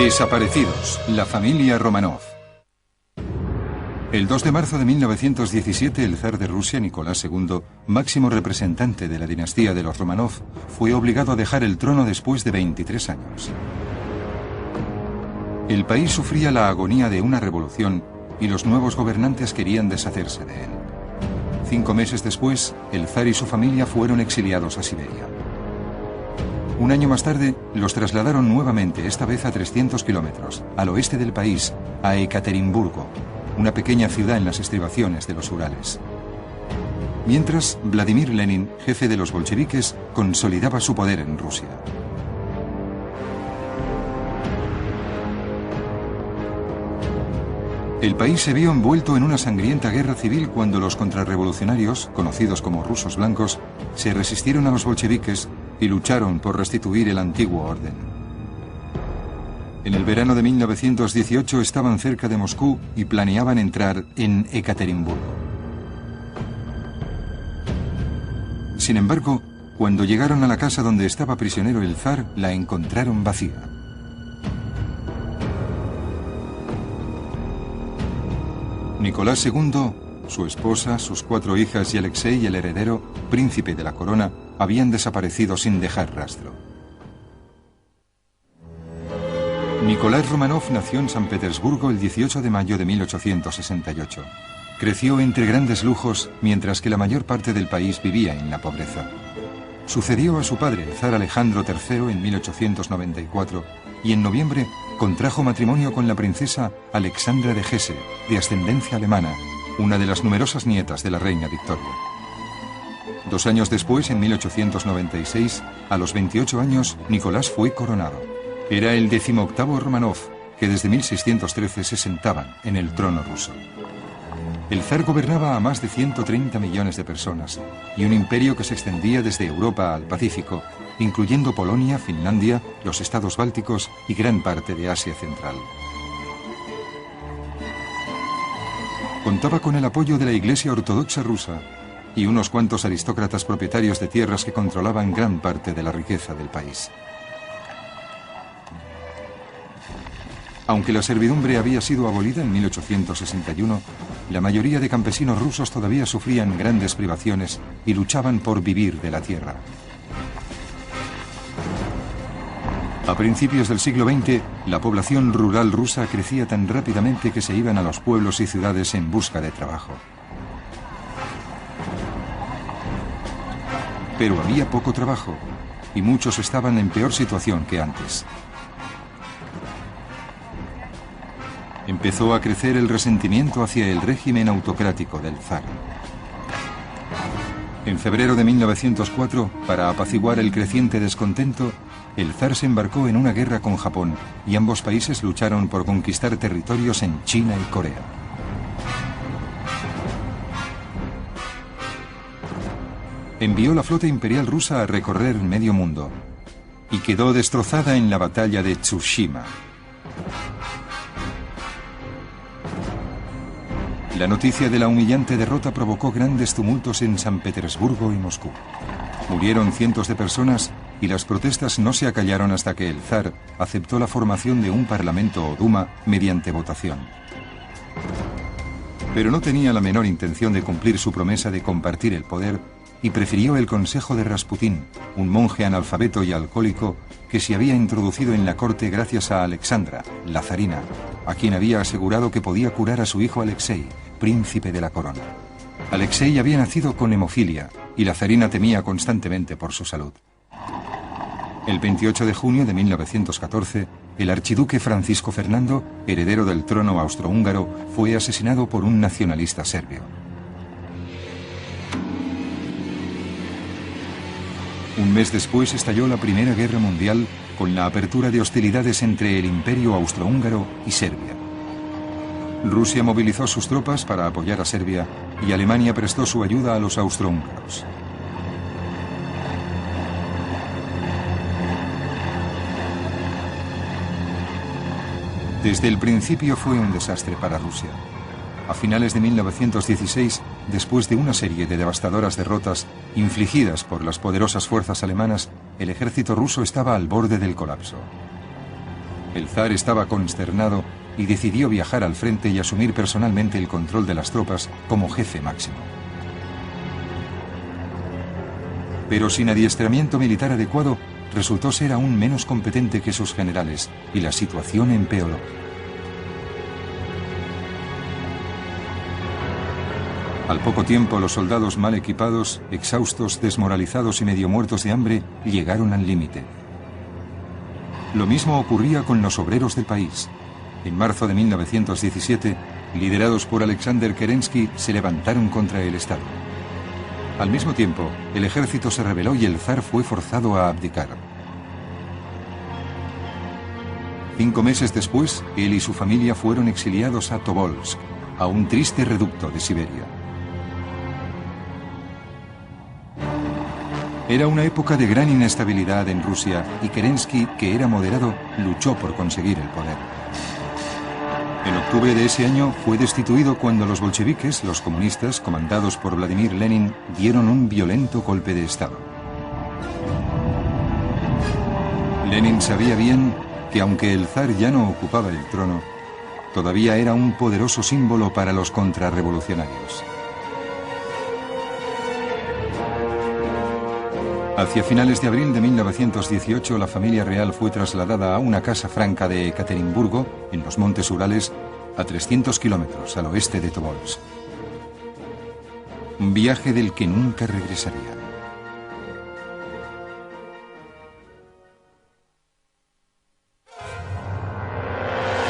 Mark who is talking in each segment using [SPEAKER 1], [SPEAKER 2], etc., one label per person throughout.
[SPEAKER 1] Desaparecidos, la familia Romanov. El 2 de marzo de 1917, el zar de Rusia, Nicolás II, máximo representante de la dinastía de los Romanov, fue obligado a dejar el trono después de 23 años. El país sufría la agonía de una revolución y los nuevos gobernantes querían deshacerse de él. 5 meses después, el zar y su familia fueron exiliados a Siberia. Un año más tarde, los trasladaron nuevamente, esta vez a 300 kilómetros, al oeste del país, a Ekaterimburgo, una pequeña ciudad en las estribaciones de los Urales. Mientras, Vladimir Lenin, jefe de los bolcheviques, consolidaba su poder en Rusia. El país se vio envuelto en una sangrienta guerra civil cuando los contrarrevolucionarios, conocidos como rusos blancos, se resistieron a los bolcheviques y lucharon por restituir el antiguo orden. En el verano de 1918 estaban cerca de Moscú y planeaban entrar en Ekaterimburgo. Sin embargo, cuando llegaron a la casa donde estaba prisionero el zar, la encontraron vacía. Nicolás II, su esposa, sus 4 hijas y Alexei, el heredero, príncipe de la corona, habían desaparecido sin dejar rastro. Nicolás Romanov nació en San Petersburgo el 18 de mayo de 1868. Creció entre grandes lujos, mientras que la mayor parte del país vivía en la pobreza. Sucedió a su padre, el zar Alejandro III, en 1894, y en noviembre contrajo matrimonio con la princesa Alexandra de Hesse, de ascendencia alemana, una de las numerosas nietas de la reina Victoria. 2 años después, en 1896, a los 28 años, Nicolás fue coronado. Era el 18º Romanov, que desde 1613 se sentaban en el trono ruso. El zar gobernaba a más de 130 millones de personas y un imperio que se extendía desde Europa al Pacífico, incluyendo Polonia, Finlandia, los estados bálticos y gran parte de Asia Central. Contaba con el apoyo de la Iglesia Ortodoxa rusa y unos cuantos aristócratas propietarios de tierras que controlaban gran parte de la riqueza del país. Aunque la servidumbre había sido abolida en 1861, la mayoría de campesinos rusos todavía sufrían grandes privaciones y luchaban por vivir de la tierra. A principios del siglo XX, la población rural rusa crecía tan rápidamente que se iban a los pueblos y ciudades en busca de trabajo. Pero había poco trabajo y muchos estaban en peor situación que antes. Empezó a crecer el resentimiento hacia el régimen autocrático del zar. En febrero de 1904, para apaciguar el creciente descontento, el zar se embarcó en una guerra con Japón y ambos países lucharon por conquistar territorios en China y Corea. Envió la flota imperial rusa a recorrer medio mundo y quedó destrozada en la batalla de Tsushima. La noticia de la humillante derrota provocó grandes tumultos en San Petersburgo y Moscú. Murieron cientos de personas y las protestas no se acallaron hasta que el zar aceptó la formación de un parlamento o duma mediante votación. Pero no tenía la menor intención de cumplir su promesa de compartir el poder y prefirió el consejo de Rasputín, un monje analfabeto y alcohólico que se había introducido en la corte gracias a Alexandra, la zarina, a quien había asegurado que podía curar a su hijo Alexei, príncipe de la corona. Alexei había nacido con hemofilia y la zarina temía constantemente por su salud. El 28 de junio de 1914, el archiduque Francisco Fernando, heredero del trono austrohúngaro, fue asesinado por un nacionalista serbio. Un mes después estalló la Primera Guerra Mundial con la apertura de hostilidades entre el Imperio Austrohúngaro y Serbia. Rusia movilizó sus tropas para apoyar a Serbia y Alemania prestó su ayuda a los austrohúngaros. Desde el principio fue un desastre para Rusia. A finales de 1916, después de una serie de devastadoras derrotas infligidas por las poderosas fuerzas alemanas, el ejército ruso estaba al borde del colapso. El zar estaba consternado y decidió viajar al frente y asumir personalmente el control de las tropas como jefe máximo. Pero sin adiestramiento militar adecuado, resultó ser aún menos competente que sus generales y la situación empeoró. Al poco tiempo, los soldados mal equipados, exhaustos, desmoralizados y medio muertos de hambre, llegaron al límite. Lo mismo ocurría con los obreros del país. En marzo de 1917, liderados por Alexander Kerensky, se levantaron contra el Estado. Al mismo tiempo, el ejército se rebeló y el zar fue forzado a abdicar. 5 meses después, él y su familia fueron exiliados a Tobolsk, a un triste reducto de Siberia. Era una época de gran inestabilidad en Rusia y Kerensky, que era moderado, luchó por conseguir el poder. En octubre de ese año fue destituido cuando los bolcheviques, los comunistas, comandados por Vladimir Lenin, dieron un violento golpe de Estado. Lenin sabía bien que aunque el zar ya no ocupaba el trono, todavía era un poderoso símbolo para los contrarrevolucionarios. Hacia finales de abril de 1918, la familia real fue trasladada a una casa franca de Ekaterimburgo, en los montes Urales, a 300 kilómetros al oeste de Tobolsk. Un viaje del que nunca regresaría.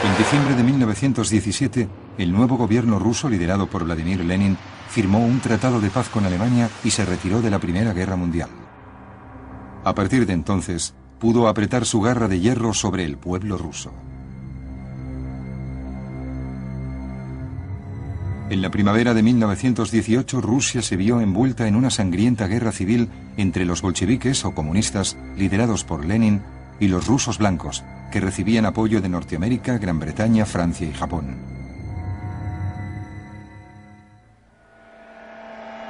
[SPEAKER 1] En diciembre de 1917, el nuevo gobierno ruso, liderado por Vladimir Lenin, firmó un tratado de paz con Alemania y se retiró de la Primera Guerra Mundial. A partir de entonces, pudo apretar su garra de hierro sobre el pueblo ruso. En la primavera de 1918, Rusia se vio envuelta en una sangrienta guerra civil entre los bolcheviques o comunistas, liderados por Lenin, y los rusos blancos, que recibían apoyo de Norteamérica, Gran Bretaña, Francia y Japón.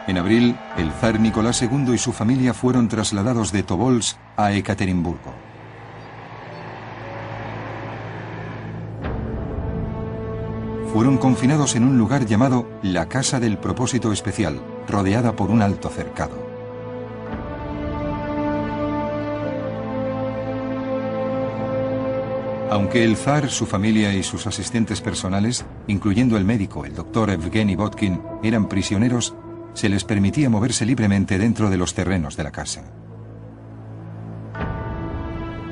[SPEAKER 1] En abril, el zar Nicolás II y su familia fueron trasladados de Tobolsk a Ekaterimburgo. Fueron confinados en un lugar llamado la Casa del Propósito Especial, rodeada por un alto cercado. Aunque el zar, su familia y sus asistentes personales, incluyendo el médico, el doctor Evgeny Botkin, eran prisioneros, se les permitía moverse libremente dentro de los terrenos de la casa.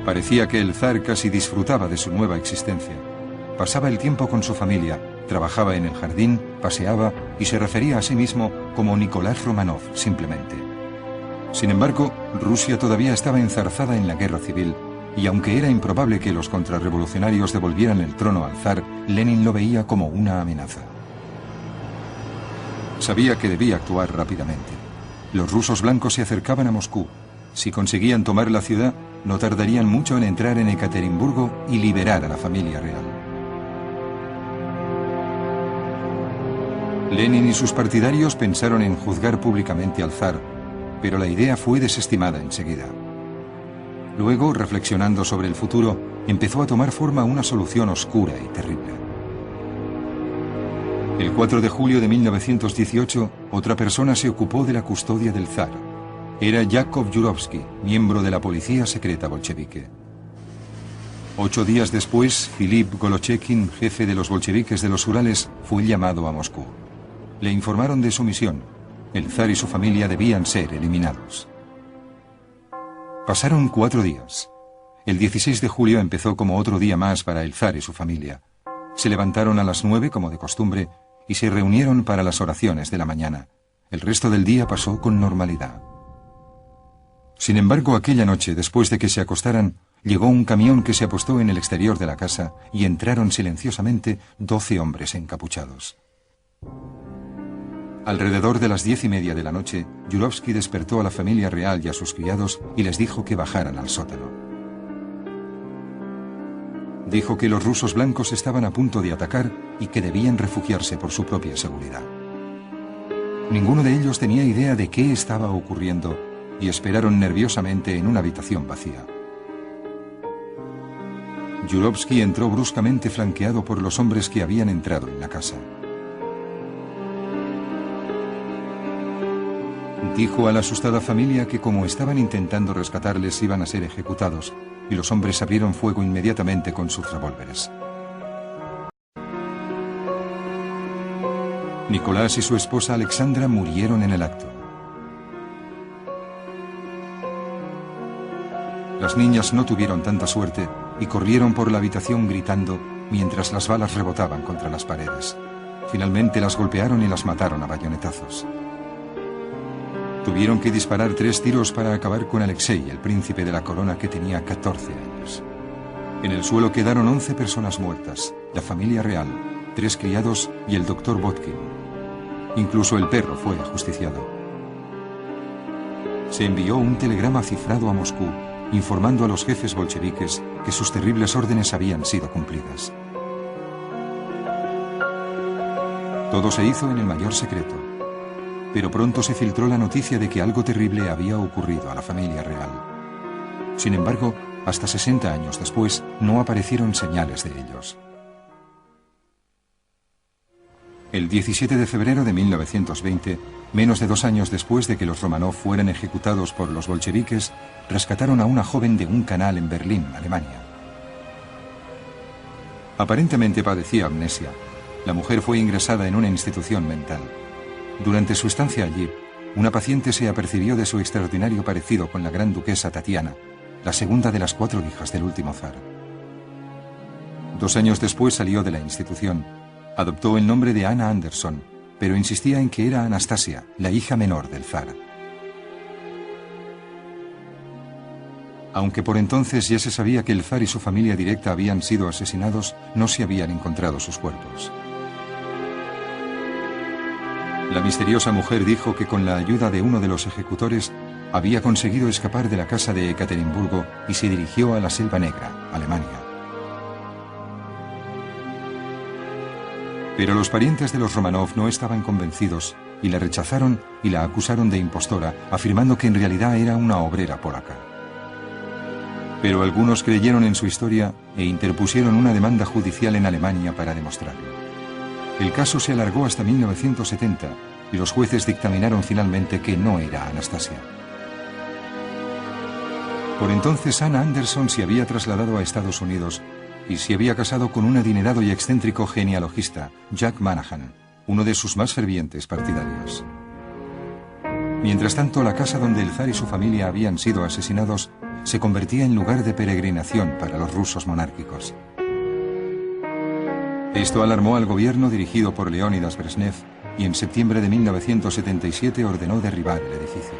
[SPEAKER 1] Parecía que el zar casi disfrutaba de su nueva existencia. Pasaba el tiempo con su familia, trabajaba en el jardín, paseaba y se refería a sí mismo como Nicolás Romanov, simplemente. Sin embargo, Rusia todavía estaba enzarzada en la guerra civil, y aunque era improbable que los contrarrevolucionarios devolvieran el trono al zar, Lenin lo veía como una amenaza. Sabía que debía actuar rápidamente. Los rusos blancos se acercaban a Moscú. Si conseguían tomar la ciudad, no tardarían mucho en entrar en Ekaterimburgo y liberar a la familia real. Lenin y sus partidarios pensaron en juzgar públicamente al zar, pero la idea fue desestimada enseguida. Luego, reflexionando sobre el futuro, empezó a tomar forma una solución oscura y terrible. El 4 de julio de 1918, otra persona se ocupó de la custodia del zar. Era Yakov Yurovsky, miembro de la policía secreta bolchevique. 8 días después, Filip Golochekin, jefe de los bolcheviques de los Urales, fue llamado a Moscú. Le informaron de su misión. El zar y su familia debían ser eliminados. Pasaron 4 días. El 16 de julio empezó como otro día más para el zar y su familia. Se levantaron a las 9 como de costumbre y se reunieron para las oraciones de la mañana. El resto del día pasó con normalidad. Sin embargo, aquella noche, después de que se acostaran, llegó un camión que se apostó en el exterior de la casa y entraron silenciosamente 12 hombres encapuchados. Alrededor de las 10:30 de la noche, Yurovsky despertó a la familia real y a sus criados y les dijo que bajaran al sótano. Dijo que los rusos blancos estaban a punto de atacar y que debían refugiarse por su propia seguridad. Ninguno de ellos tenía idea de qué estaba ocurriendo y esperaron nerviosamente en una habitación vacía. Yurovsky entró bruscamente flanqueado por los hombres que habían entrado en la casa. Dijo a la asustada familia que como estaban intentando rescatarles iban a ser ejecutados, y los hombres abrieron fuego inmediatamente con sus revólveres. Nicolás y su esposa Alexandra murieron en el acto. Las niñas no tuvieron tanta suerte y corrieron por la habitación gritando mientras las balas rebotaban contra las paredes. Finalmente las golpearon y las mataron a bayonetazos. Tuvieron que disparar 3 tiros para acabar con Alexei, el príncipe de la corona que tenía 14 años. En el suelo quedaron 11 personas muertas, la familia real, 3 criados y el doctor Botkin. Incluso el perro fue ajusticiado. Se envió un telegrama cifrado a Moscú, informando a los jefes bolcheviques que sus terribles órdenes habían sido cumplidas. Todo se hizo en el mayor secreto, pero pronto se filtró la noticia de que algo terrible había ocurrido a la familia real. Sin embargo, hasta 60 años después, no aparecieron señales de ellos. El 17 de febrero de 1920, menos de 2 años después de que los Romanov fueran ejecutados por los bolcheviques, rescataron a una joven de un canal en Berlín, Alemania. Aparentemente padecía amnesia. La mujer fue ingresada en una institución mental. Durante su estancia allí, una paciente se apercibió de su extraordinario parecido con la gran duquesa Tatiana, la segunda de las 4 hijas del último zar. 2 años después salió de la institución. Adoptó el nombre de Anna Anderson, pero insistía en que era Anastasia, la hija menor del zar. Aunque por entonces ya se sabía que el zar y su familia directa habían sido asesinados, no se habían encontrado sus cuerpos. La misteriosa mujer dijo que con la ayuda de uno de los ejecutores había conseguido escapar de la casa de Ekaterimburgo y se dirigió a la Selva Negra, Alemania. Pero los parientes de los Romanov no estaban convencidos y la rechazaron y la acusaron de impostora, afirmando que en realidad era una obrera polaca. Pero algunos creyeron en su historia e interpusieron una demanda judicial en Alemania para demostrarlo. El caso se alargó hasta 1970 y los jueces dictaminaron finalmente que no era Anastasia. Por entonces Anna Anderson se había trasladado a Estados Unidos y se había casado con un adinerado y excéntrico genealogista, Jack Manahan, uno de sus más fervientes partidarios. Mientras tanto, la casa donde el zar y su familia habían sido asesinados se convertía en lugar de peregrinación para los rusos monárquicos. Esto alarmó al gobierno dirigido por Leónidas Brezhnev y en septiembre de 1977 ordenó derribar el edificio.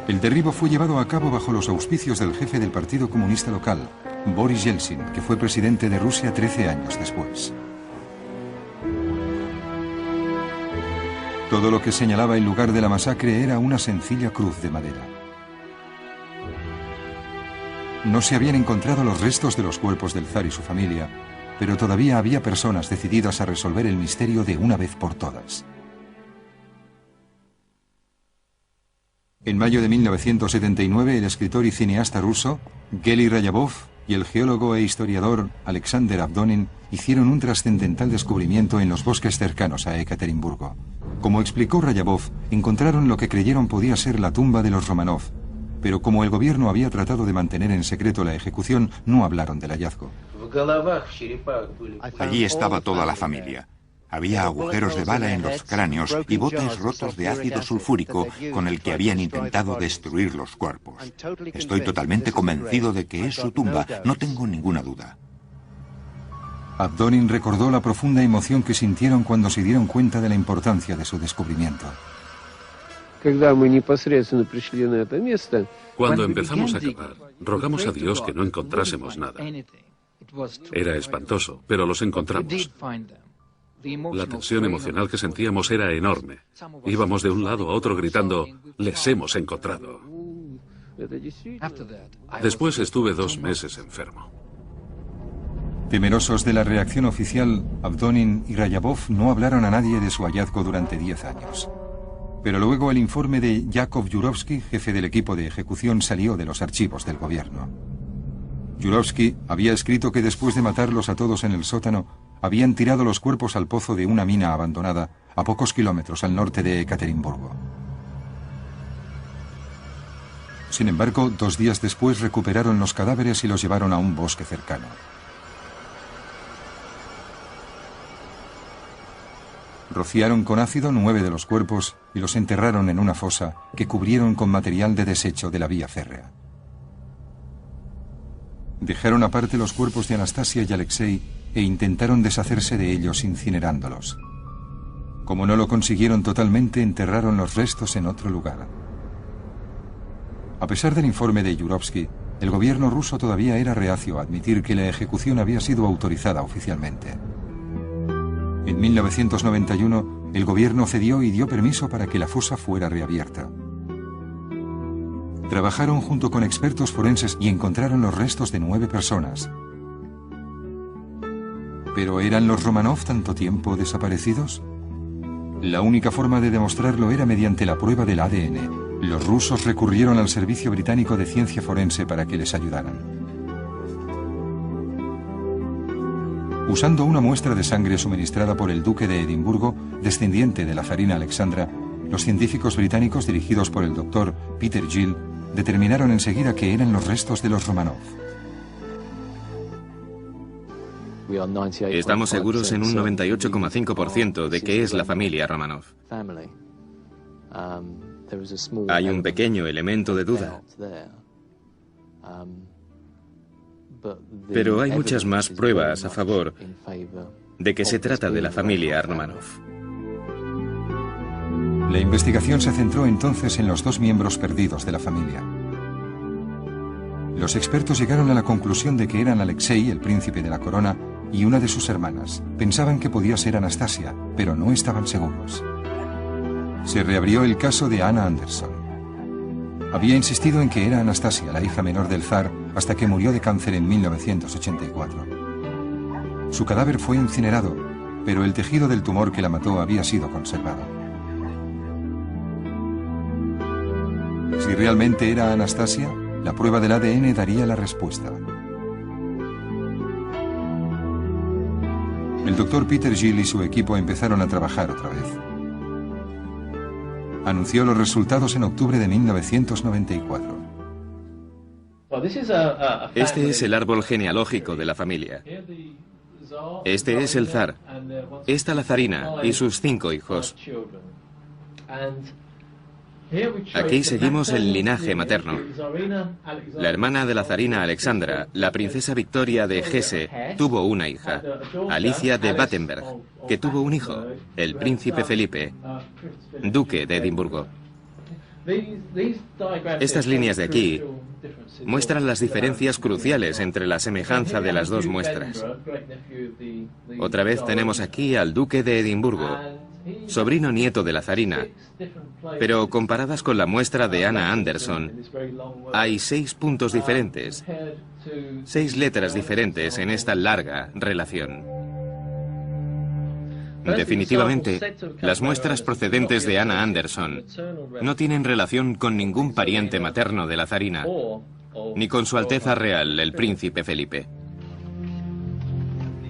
[SPEAKER 1] El derribo fue llevado a cabo bajo los auspicios del jefe del Partido Comunista local, Boris Yeltsin, que fue presidente de Rusia 13 años después. Todo lo que señalaba el lugar de la masacre era una sencilla cruz de madera. No se habían encontrado los restos de los cuerpos del zar y su familia, pero todavía había personas decididas a resolver el misterio de una vez por todas. En mayo de 1979, el escritor y cineasta ruso, Geli Rayabov, y el geólogo e historiador Alexander Avdonin hicieron un trascendental descubrimiento en los bosques cercanos a Ekaterimburgo. Como explicó Rayabov, encontraron lo que creyeron podía ser la tumba de los Romanov, pero como el gobierno había tratado de mantener en secreto la ejecución, no hablaron del hallazgo.
[SPEAKER 2] Allí estaba toda la familia. Había agujeros de bala en los cráneos y botes rotos de ácido sulfúrico con el que habían intentado destruir los cuerpos. Estoy totalmente convencido de que es su tumba, no tengo ninguna duda.
[SPEAKER 1] Avdonin recordó la profunda emoción que sintieron cuando se dieron cuenta de la importancia de su descubrimiento.
[SPEAKER 3] Cuando empezamos a cavar, rogamos a Dios que no encontrásemos nada. Era espantoso, pero los encontramos. La tensión emocional que sentíamos era enorme. Íbamos de un lado a otro gritando, "Les hemos encontrado". Después estuve 2 meses enfermo.
[SPEAKER 1] Temerosos de la reacción oficial, Avdonin y Rayabov no hablaron a nadie de su hallazgo durante 10 años. Pero luego el informe de Yakov Yurovsky, jefe del equipo de ejecución, salió de los archivos del gobierno. Yurovsky había escrito que después de matarlos a todos en el sótano, habían tirado los cuerpos al pozo de una mina abandonada a pocos kilómetros al norte de Ekaterimburgo. Sin embargo, 2 días después recuperaron los cadáveres y los llevaron a un bosque cercano. Rociaron con ácido 9 de los cuerpos y los enterraron en una fosa que cubrieron con material de desecho de la vía férrea. Dejaron aparte los cuerpos de Anastasia y Alexei e intentaron deshacerse de ellos incinerándolos. Como no lo consiguieron totalmente, enterraron los restos en otro lugar. A pesar del informe de Yurovsky, el gobierno ruso todavía era reacio a admitir que la ejecución había sido autorizada oficialmente. En 1991, el gobierno cedió y dio permiso para que la fosa fuera reabierta. Trabajaron junto con expertos forenses y encontraron los restos de 9 personas. ¿Pero eran los Romanov tanto tiempo desaparecidos? La única forma de demostrarlo era mediante la prueba del ADN. Los rusos recurrieron al Servicio Británico de Ciencia Forense para que les ayudaran. Usando una muestra de sangre suministrada por el duque de Edimburgo, descendiente de la zarina Alexandra, los científicos británicos dirigidos por el doctor Peter Gill determinaron enseguida que eran los restos de los Romanov.
[SPEAKER 4] Estamos seguros en un 98,5% de que es la familia Romanov. Hay un pequeño elemento de duda. Pero hay muchas más pruebas a favor de que se trata de la familia Romanov.
[SPEAKER 1] La investigación se centró entonces en los 2 miembros perdidos de la familia. Los expertos llegaron a la conclusión de que eran Alexei, el príncipe de la corona, y una de sus hermanas. Pensaban que podía ser Anastasia, pero no estaban seguros. Se reabrió el caso de Anna Anderson. Había insistido en que era Anastasia, la hija menor del zar, hasta que murió de cáncer en 1984. Su cadáver fue incinerado, pero el tejido del tumor que la mató había sido conservado. Si realmente era Anastasia, la prueba del ADN daría la respuesta. El doctor Peter Gill y su equipo empezaron a trabajar otra vez. Anunció los resultados en octubre de 1994.
[SPEAKER 4] Este es el árbol genealógico de la familia. Este es el zar, esta la zarina y sus 5 hijos. Aquí seguimos el linaje materno. La hermana de la zarina Alexandra, la princesa Victoria de Hesse, tuvo una hija, Alicia de Battenberg, que tuvo un hijo, el príncipe Felipe, duque de Edimburgo. Estas líneas de aquí muestran las diferencias cruciales entre la semejanza de las 2 muestras. Otra vez tenemos aquí al duque de Edimburgo, sobrino nieto de la zarina, pero comparadas con la muestra de Anna Anderson, hay 6 puntos diferentes, 6 letras diferentes en esta larga relación. Definitivamente, las muestras procedentes de Anna Anderson no tienen relación con ningún pariente materno de la zarina, ni con su Alteza Real, el príncipe Felipe.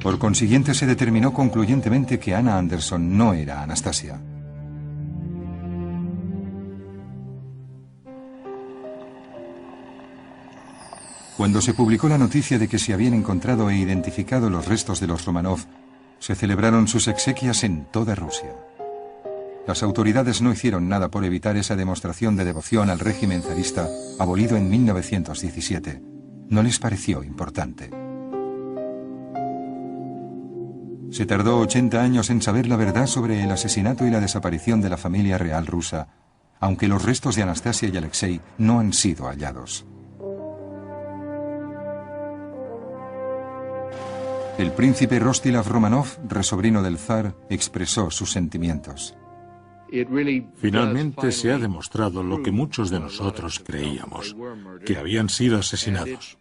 [SPEAKER 1] Por consiguiente, se determinó concluyentemente que Anna Anderson no era Anastasia. Cuando se publicó la noticia de que se habían encontrado e identificado los restos de los Romanov, se celebraron sus exequias en toda Rusia. Las autoridades no hicieron nada por evitar esa demostración de devoción al régimen zarista abolido en 1917. No les pareció importante. Se tardó 80 años en saber la verdad sobre el asesinato y la desaparición de la familia real rusa, aunque los restos de Anastasia y Alexei no han sido hallados. El príncipe Rostislav Romanov, resobrino del zar, expresó sus sentimientos.
[SPEAKER 5] Finalmente se ha demostrado lo que muchos de nosotros creíamos, que habían sido asesinados.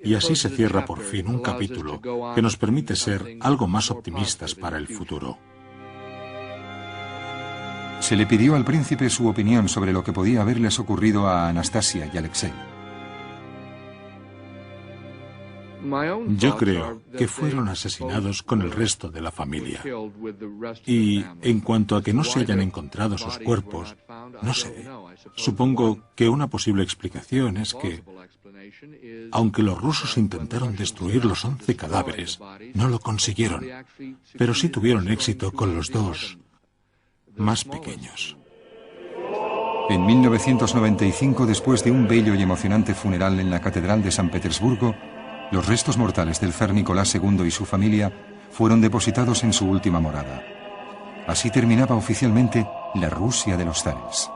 [SPEAKER 5] Y así se cierra por fin un capítulo que nos permite ser algo más optimistas para el futuro.
[SPEAKER 1] Se le pidió al príncipe su opinión sobre lo que podía haberles ocurrido a Anastasia y Alexei.
[SPEAKER 5] Yo creo que fueron asesinados con el resto de la familia. Y en cuanto a que no se hayan encontrado sus cuerpos, no sé. Supongo que una posible explicación es que, aunque los rusos intentaron destruir los 11 cadáveres, no lo consiguieron, pero sí tuvieron éxito con los 2 más pequeños.
[SPEAKER 1] En 1995, después de un bello y emocionante funeral en la Catedral de San Petersburgo, los restos mortales del zar Nicolás II y su familia fueron depositados en su última morada. Así terminaba oficialmente la Rusia de los zares.